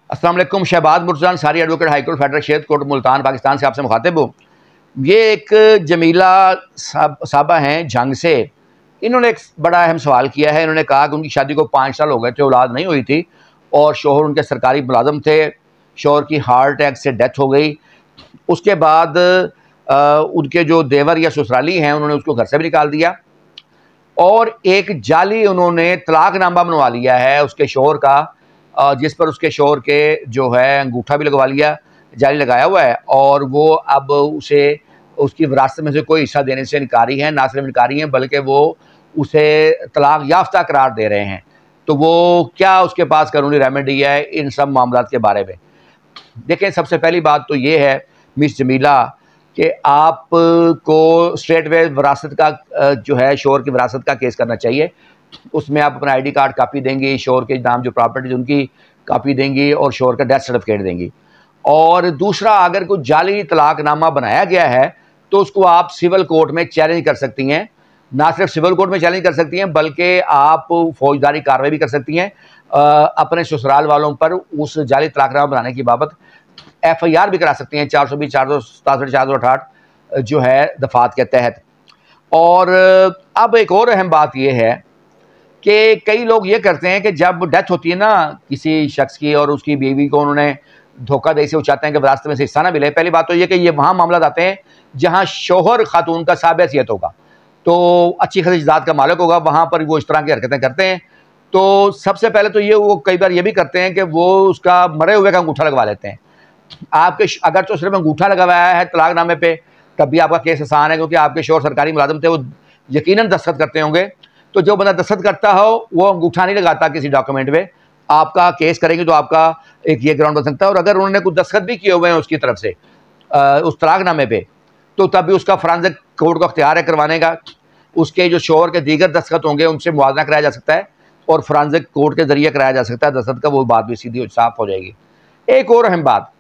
अस्सलाम वालेकुम। Shahbaz Murtaza Ansari, advocate, high court federal क्षेत्र कोर्ट मुल्तान, पाकिस्तान से आपसे मुखातिब हूँ। ये एक जमीला साहबा हैं जंग से, इन्होंने एक बड़ा अहम सवाल किया है। इन्होंने कहा कि उनकी शादी को 5 साल हो गए थे, औलाद नहीं हुई थी और शोहर उनके सरकारी मुलाजम थे। शोहर की हार्ट अटैक से डेथ हो गई। उसके बाद उनके जो देवर या ससुराली हैं उन्होंने उसको घर से भी निकाल दिया और एक जाली उन्होंने तलाकनामा बनवा लिया है उसके शोहर का, जिस पर उसके शोहर के जो है अंगूठा भी लगवा लिया, जाली लगाया हुआ है और वो अब उसे उसकी विरासत में से कोई हिस्सा देने से इनकारी हैं। ना सिर्फ इनकारी हैं बल्कि वो उसे तलाक याफ्ता करार दे रहे हैं। तो वो क्या उसके पास कानूनी रेमेडी है इन सब मामलों के बारे में? देखें, सबसे पहली बात तो ये है मिस जमीला कि आपको स्ट्रेट वे विरासत का जो है शोहर की विरासत का केस करना चाहिए। उसमें आप अपना आईडी कार्ड कापी देंगी, शोहर के नाम जो प्रॉपर्टी उनकी कापी देंगी और शोहर का डेथ सर्टिफिकेट देंगी। और दूसरा, अगर कोई जाली तलाकनामा बनाया गया है तो उसको आप सिविल कोर्ट में चैलेंज कर सकती हैं। ना सिर्फ सिविल कोर्ट में चैलेंज कर सकती हैं बल्कि आप फौजदारी कार्रवाई भी कर सकती हैं अपने ससुराल वालों पर उस जाली तलाकनामा बनाने की बाबत FIR भी करा सकती हैं 420, 467, 468 जो है दफात के तहत। और अब एक और अहम बात यह है कि कई लोग ये करते हैं कि जब डेथ होती है ना किसी शख्स की और उसकी बीवी को उन्होंने धोखा दे से वो चाहते हैं कि विरासत में से हिस्सा ना मिले। पहली बात तो ये कि ये वहाँ मामला आते हैं जहाँ शोहर खातून का साब हैसियत होगा, तो अच्छी खासी जात का मालिक होगा, वहाँ पर वो इस तरह की हरकतें करते हैं। तो सबसे पहले तो ये वो कई बार ये भी करते हैं कि वो उसका मरे हुए का अंगूठा लगवा लेते हैं। आपके अगर तो सिर्फ अंगूठा लगवाया है तलाकनामे पे तब भी आपका केस आसान है, क्योंकि आपके शोहर सरकारी मुलाजिम थे, वो यकीनन दस्तखत करते होंगे। तो जो बंदा दस्तखत करता हो वो अंगूठा नहीं लगाता किसी डॉक्यूमेंट में, आपका केस करेंगे तो आपका एक ये ग्राउंड बन सकता है। और अगर उन्होंने कुछ दस्तखत भी किए हुए हैं उसकी तरफ से उस तलाकनामे पे, तो तब भी उसका फॉरेंसिक कोर्ट का अख्तियार है करवाने का। उसके जो शोहर के दीगर दस्तखत होंगे उनसे मुआवजा कराया जा सकता है और फॉरेंसिक कोर्ट के जरिए कराया जा सकता है दस्तखत का, वो बात भी सीधी साफ हो जाएगी। एक और अहम बात,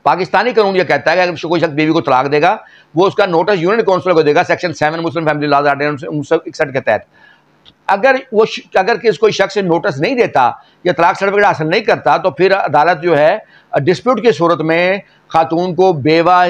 पाकिस्तानी कानून यह कहता है कि अगर कोई शख्स बीवी को तलाक देगा वो उसका नोटिस यूनियन काउंसिल को देगा, section 7 Muslim family laws act 1961 के तहत। अगर कोई शख्स नोटिस नहीं देता या तलाक सर्टिफिकेट हासिल नहीं करता तो फिर अदालत जो है डिस्प्यूट की सूरत में खातून को बेवा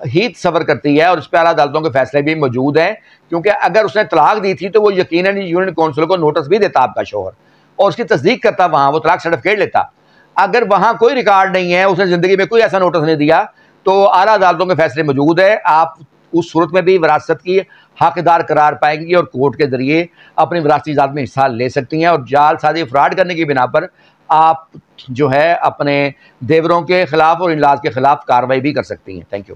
ही तस्वर करती है और इस पर आला अदालतों के फैसले भी मौजूद हैं। क्योंकि अगर उसने तलाक दी थी तो वो यकीनन यूनियन काउंसिल को नोटिस भी देता आपका शोहर और उसकी तस्दीक करता, वहाँ वो तलाक सर्टिफिकेट लेता। अगर वहाँ कोई रिकॉर्ड नहीं है, उसने ज़िंदगी में कोई ऐसा नोटिस नहीं दिया, तो आला अदालतों के फैसले मौजूद है। आप उस सूरत में भी विरासत की हकदार करार पाएंगी और कोर्ट के जरिए अपनी विरासती जात में हिस्सा ले सकती हैं। और जालसाजी फ्रॉड करने की बिना पर आप जो है अपने देवरों के खिलाफ और इनलाज के खिलाफ कार्रवाई भी कर सकती हैं। Thank you.